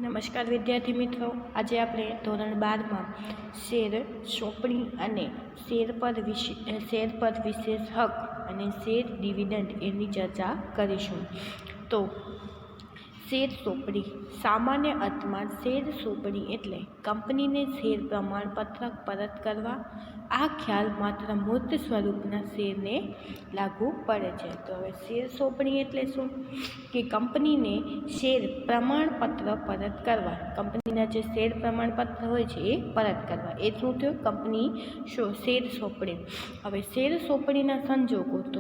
નમસ્કાર વિદ્યાર્થી મિત્રો, આજે આપણે ધોરણ 12માં શેર સોંપણી અને શેર પર વિશેષ હક અને શેર ડિવિડન્ડ એની ચર્ચા કરીશું. તો શેર સોંપણી સામાન્ય અર્થમાં શેર સોંપણી એટલે કંપનીને શેર પ્રમાણપત્ર પરત કરવા. આ ખ્યાલ માત્ર મૂર્ત સ્વરૂપના શેરને લાગુ પડે છે. તો હવે શેર સોંપણી એટલે શું કે કંપનીને શેર પ્રમાણપત્ર પરત કરવા. કંપનીના જે શેર પ્રમાણપત્ર હોય છે એ પરત કરવા. એ શું થયું? કંપની શેર સોંપણી. હવે શેર સોંપણીના સંજોગો. તો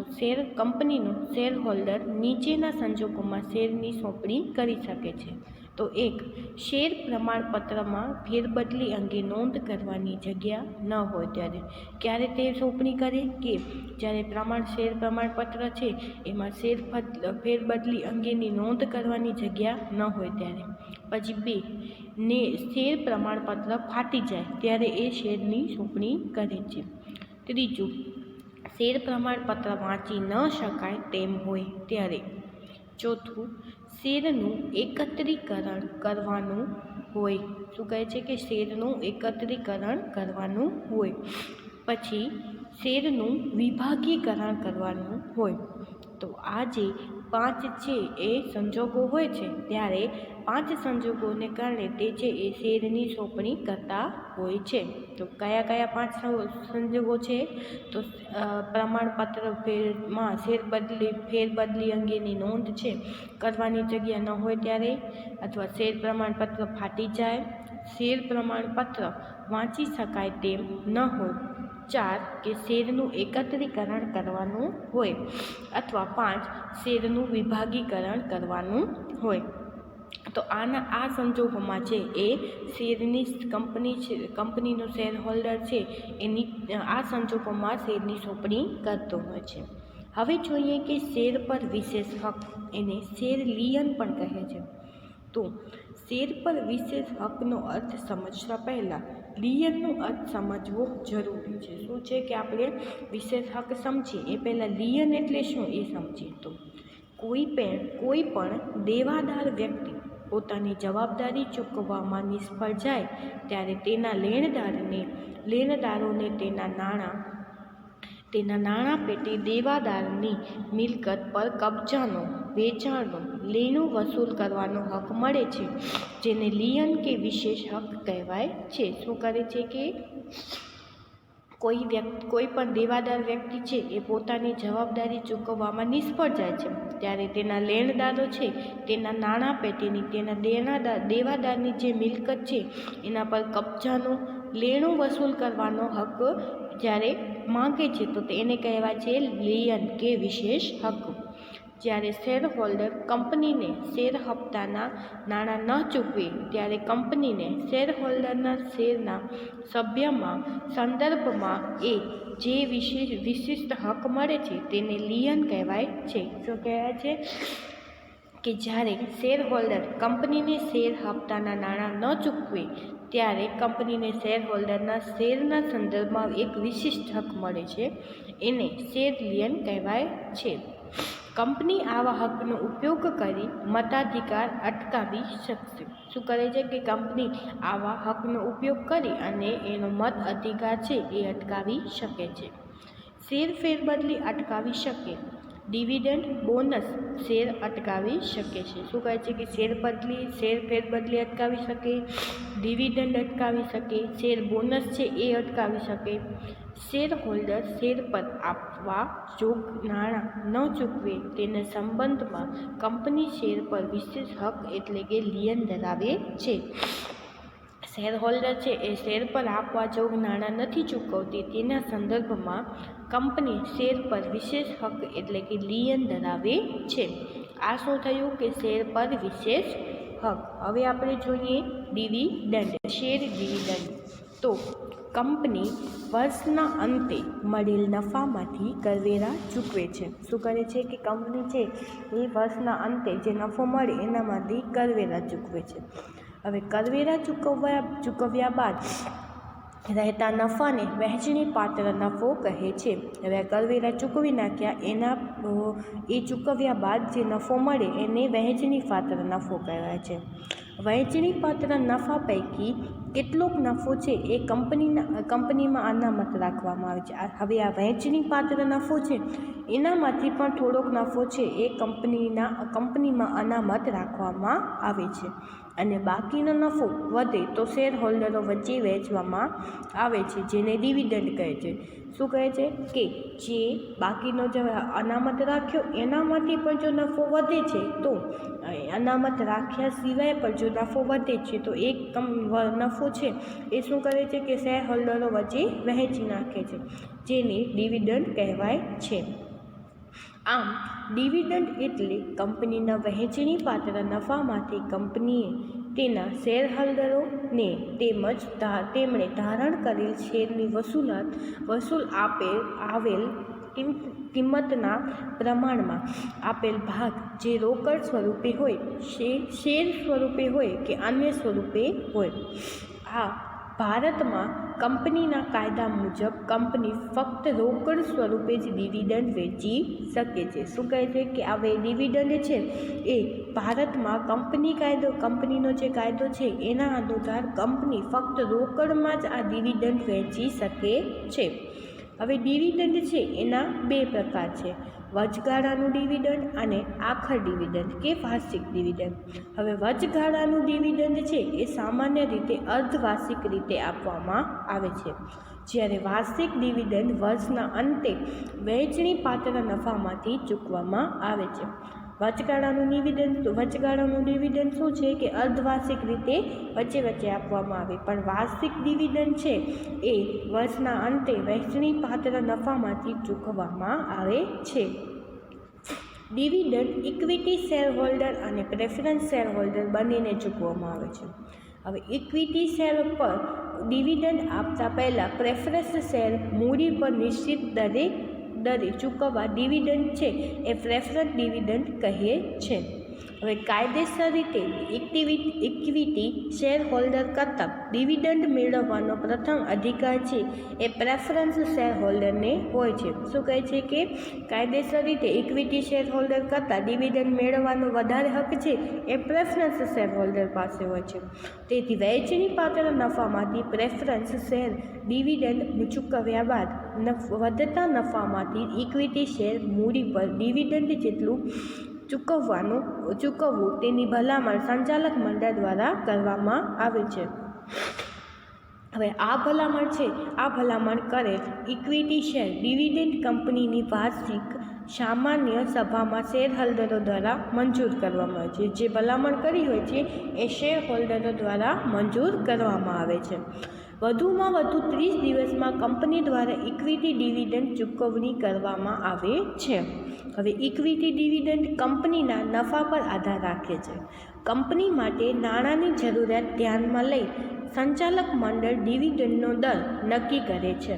કંપનીનો શેર હોલ્ડર નીચેના સંજોગોમાં શેરની સોંપણી કરી શકે છે. તો એક, શેર પ્રમાણપત્રમાં ફેરબદલી અંગે નોંધ કરવાની જગ્યા ન હોય ત્યારે. ક્યારે તે સોંપણી કરે? કે જ્યારે શેર પ્રમાણપત્ર છે એમાં ફેરબદલી અંગેની નોંધ કરવાની જગ્યા ન હોય ત્યારે. પછી બે, શેર પ્રમાણપત્ર ફાટી જાય ત્યારે એ શેરની સોંપણી કરે છે. ત્રીજું, શેર પ્રમાણપત્ર વાંચી ન શકાય તેમ હોય ત્યારે. ચોથું, શેરનું એકત્રીકરણ કરવાનું હોય. શું કહે છે? કે શેરનું એકત્રીકરણ કરવાનું હોય. પછી શેરનું વિભાગીકરણ કરવાનું હોય. તો આ જે 5 છે એ સંજોગો હોય છે ત્યારે 5 સંજોગોને કારણે તે છે એ શેરની સોંપણી કરતા હોય છે. તો કયા કયા 5 સંજોગો છે? તો પ્રમાણપત્રમાં ફેરબદલી અંગેની નોંધ છે કરવાની જગ્યા ન હોય ત્યારે, અથવા શેર પ્રમાણપત્ર ફાટી જાય, શેર પ્રમાણપત્ર વાંચી શકાય તેમ ન હોય, 4 કે શેરનું એકત્રીકરણ કરવાનું હોય, અથવા 5 શેરનું વિભાગીકરણ કરવાનું હોય. તો આ સંજોગોમાં છે એ શેરની કંપનીનો શેર હોલ્ડર છે એની આ સંજોગોમાં શેરની સોંપણી કરતો હોય છે. હવે જોઈએ કે શેર પર વિશેષ હક, એને શેર લિયન પણ કહે છે. તો શેર પર વિશેષ હકનો અર્થ સમજતા પહેલાં લિયનનો અર્થ સમજવો જરૂરી છે. શું છે કે આપણે વિશેષ હક સમજીએ એ પહેલાં લિયન એટલે શું એ સમજીએ. તો કોઈ પણ દેવાદાર વ્યક્તિ પોતાની જવાબદારી ચૂકવવામાં નિષ્ફળ જાય ત્યારે તેના લેણદારોને તેના નાણાં પેટે દેવાદારની મિલકત પર કબજાનો, વેચાણનો, લેણું વસૂલ કરવાનો હક મળે છે, જેને લિયન કે વિશેષ હક કહેવાય છે. શું કરે છે કે કોઈ પણ દેવાદાર વ્યક્તિ છે એ પોતાની જવાબદારી ચૂકવવામાં નિષ્ફળ જાય છે ત્યારે તેના લેણદારો છે તેના નાણાં પેટેની, તેના દેવાદારની જે મિલકત છે એના પર કબજાનો, લેણું વસૂલ કરવાનો હક જ્યારે માંગે છે તો એને કહેવાય છે લિયન કે વિશેષ હક. જ્યારે શેર હોલ્ડર કંપનીને શેર હપ્તાના નાણાં ન ચૂકવે ત્યારે કંપનીને શેર હોલ્ડરના શેરના સંદર્ભમાં એ જે વિશિષ્ટ હક મળે છે તેને લિયન કહેવાય છે. શું કહેવાય છે? કે જ્યારે શેર હોલ્ડર કંપનીને શેર હપ્તાના નાણાં ન ચૂકવે ત્યારે કંપનીને શેર હોલ્ડરના શેરના સંદર્ભમાં એક વિશિષ્ટ હક મળે છે, એને શેર લિયન કહેવાય છે. કંપની આવા હકનો ઉપયોગ કરી મતાધિકાર અટકાવી શકશે. શું કરે છે કે કંપની આવા હકનો ઉપયોગ કરી અને એનો મત અધિકાર છે એ અટકાવી શકે છે. શેર ફેરબદલી અટકાવી શકે. ડિવિડન્ડ, બોનસ શેર અટકાવી શકે છે. શું કહે છે કે શેર ફેરબદલી અટકાવી શકે, ડિવિડન્ડ અટકાવી શકે, શેર બોનસ છે એ અટકાવી શકે. શેર હોલ્ડર શેર પર આપવા જોગ નાણાં ન ચૂકવે તેના સંબંધમાં કંપની શેર પર વિશેષ હક એટલે કે લિયન ધરાવે છે. શેર હોલ્ડર છે એ શેર પર આપવા જોગ નાણાં નથી ચૂકવતી તેના સંદર્ભમાં કંપની શેર પર વિશેષ હક એટલે કે લિયન ધરાવે છે. આ શું થયું કે શેર પર વિશેષ હક. હવે આપણે જોઈએ ડિવિડન્ડ, શેર ડિવિડન્ડ. તો કંપની વર્ષના અંતે મળેલ નફામાંથી કરવેરા ચૂકવે છે. શું કરે છે કે કંપની છે એ વર્ષના અંતે જે નફો મળે એનામાંથી કરવેરા ચૂકવે છે. હવે કરવેરા ચૂકવ્યા બાદ રહેતા નફાને વહેંચણી પાત્ર નફો કહે છે. હવે કરવેરા ચૂકવી નાખ્યા એ ચૂકવ્યા બાદ જે નફો મળે એને વહેંચણી પાત્ર નફો કહેવાય છે. વહેંચણીપાત્ર નફા પૈકી કેટલોક નફો છે એ કંપનીમાં અનામત રાખવામાં આવે છે. હવે આ વહેંચણીપાત્ર નફો છે એનામાંથી પણ થોડોક નફો છે એ કંપનીમાં અનામત રાખવામાં આવે છે અને બાકીનો નફો વધે તો શેર હોલ્ડરો વચ્ચે વહેંચવામાં આવે છે, જેને ડિવિડન્ડ કહે છે. શું કહે છે કે જે બાકીનો જે અનામત રાખ્યો એનામાંથી પણ જો નફો વધે છે તો અનામત રાખ્યા સિવાય પણ જો નફો વધે છે તો એક નફો છે એ શું કરે છે કે શેર હોલ્ડરો વચ્ચે વહેંચી નાખે છે, જેને ડિવિડન્ડ કહેવાય છે. આમ ડિવિડન્ડ એટલે કંપનીના વહેંચણીપાત્ર નફામાંથી કંપનીએ તેના શેર હોલ્ડરોને તેમણે ધારણ કરેલ શેરની વસૂલ આવેલ કિંમતના પ્રમાણમાં આપેલ ભાગ જે રોકડ સ્વરૂપે હોય, શેર સ્વરૂપે હોય કે અન્ય સ્વરૂપે હોય. આ ભારતમાં કંપનીના કાયદા મુજબ કંપની ફક્ત રોકડ સ્વરૂપે જ ડિવિડન્ડ વહેંચી શકે છે. શું કહે છે કે હવે ડિવિડન્ડ છે એ ભારતમાં કંપનીનો જે કાયદો છે એના અનુસાર કંપની ફક્ત રોકડમાં જ આ ડિવિડન્ડ વહેંચી શકે છે. હવે ડિવિડન્ડ છે એના બે પ્રકાર છે, વચગાળાનું ડિવિડન્ડ અને આખર ડિવિડન્ડ કે વાર્ષિક ડિવિડન્ડ. હવે વચગાળાનું ડિવિડન્ડ છે એ સામાન્ય રીતે અર્ધવાર્ષિક રીતે આપવામાં આવે છે, જ્યારે વાર્ષિક ડિવિડન્ડ વર્ષના અંતે વહેંચણીપાત્ર નફામાંથી ચૂકવવામાં આવે છે. વચગાળાનું ડિવિડન્ડ શું છે કે અર્ધવાર્ષિક રીતે વચ્ચે આપવામાં આવે, પણ વાર્ષિક ડિવિડન્ડ છે એ વર્ષના અંતે વહેંચણીપાત્ર નફામાંથી ચૂકવવામાં આવે છે. ડિવિડન્ડ ઇક્વિટી શેર હોલ્ડર અને પ્રેફરન્સ શેર હોલ્ડર બંનેને ચૂકવવામાં આવે છે. હવે ઇક્વિટી શેર પર ડિવિડન્ડ આપતા પહેલાં પ્રેફરન્સ શેર મૂડી પર નિશ્ચિત દરે ચૂકવવા ડિવિડન્ડ છે એ પ્રેફરન્સ ડિવિડન્ડ કહે છે. હવે કાયદેસર રીતે ઇક્વિટી શેર હોલ્ડર કરતાં ડિવિડન્ડ મેળવવાનો પ્રથમ અધિકાર છે એ પ્રેફરન્સ શેર હોલ્ડરને હોય છે. શું કહે છે કે કાયદેસર રીતે ઇક્વિટી શેર હોલ્ડર કરતાં ડિવિડન્ડ મેળવવાનો વધારે હક છે એ પ્રેફરન્સ શેર હોલ્ડર પાસે હોય છે. તેથી વહેંચણીપાત્ર નફામાંથી પ્રેફરન્સ શેર ડિવિડન્ડ ચૂકવ્યા બાદ વધતા નફામાંથી ઇક્વિટી શેર મૂડી પર ડિવિડન્ડ જેટલું ચૂકવવું તેની ભલામણ સંચાલક મંડળ દ્વારા કરવામાં આવે છે. હવે આ ભલામણ કરેલ ઇક્વિટી શેર ડિવિડન્ડ કંપનીની વાર્ષિક સામાન્ય સભામાં શેર હોલ્ડરો દ્વારા મંજૂર કરવામાં આવે છે. જે ભલામણ કરી હોય છે એ શેર હોલ્ડરો દ્વારા મંજૂર કરવામાં આવે છે. વધુમાં વધુ 30 દિવસમાં કંપની દ્વારા ઇક્વિટી ડિવિડન્ડ ચૂકવણી કરવામાં આવે છે. હવે ઇક્વિટી ડિવિડન્ડ કંપનીના નફા પર આધાર રાખે છે. કંપની માટે નાણાંની જરૂરિયાત ધ્યાનમાં લઈ સંચાલક મંડળ ડિવિડન્ડનો દર નક્કી કરે છે.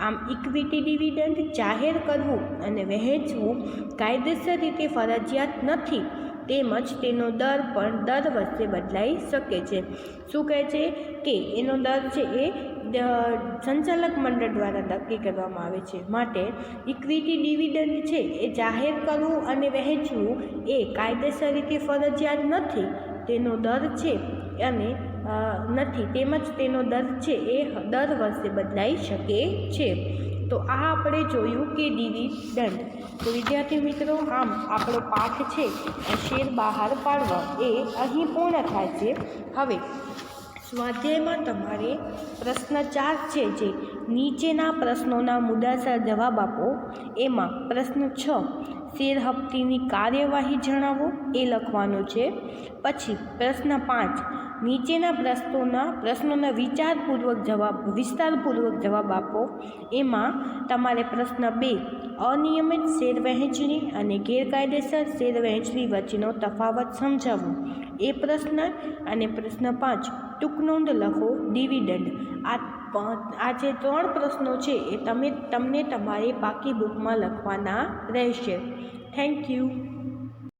આમ ઇક્વિટી ડિવિડન્ડ જાહેર કરવું અને વહેંચવું કાયદેસર રીતે ફરજિયાત નથી, તેમજ તેનો દર પણ દર વર્ષે બદલાઈ શકે છે. શું કહે છે કે એનો દર છે એ સંચાલક મંડળ દ્વારા નક્કી કરવામાં આવે છે. માટે ઇક્વિટી ડિવિડન્ડ છે એ જાહેર કરવું અને વહેંચવું એ કાયદેસર રીતે ફરજિયાત નથી, તેનો દર છે અને તેમજ તેનો દર છે એ દર વર્ષે બદલાઈ શકે છે. તો આ આપણે જોયું કે ડિવિડન્ડ. તો વિદ્યાર્થી મિત્રો, આમ આપણો પાઠ છે શેર બહાર પાડવા એ અહીં પૂર્ણ થાય છે. હવે સ્વાધ્યાયમાં તમારે પ્રશ્ન 4 છે જે નીચેના પ્રશ્નોના મુદ્દાસર જવાબ આપો. એમાં પ્રશ્ન 6 શેર હપ્તીની કાર્યવાહી જણાવો એ લખવાનો છે. પછી પ્રશ્ન 5 નીચેના પ્રશ્નોના વિસ્તારપૂર્વક જવાબ આપો. એમાં તમારે પ્રશ્ન 2 અનિયમિત શેર વહેંચણી અને ગેરકાયદેસર શેર વહેંચણી વચ્ચેનો તફાવત સમજાવો એ પ્રશ્ન, અને પ્રશ્ન 5 ટૂંક નોંધ લખો ડિવિડન્ડ. આ જે 3 પ્રશ્નો છે એ તમને તમારી પાકી બુકમાં લખવાના રહેશે. Thank you.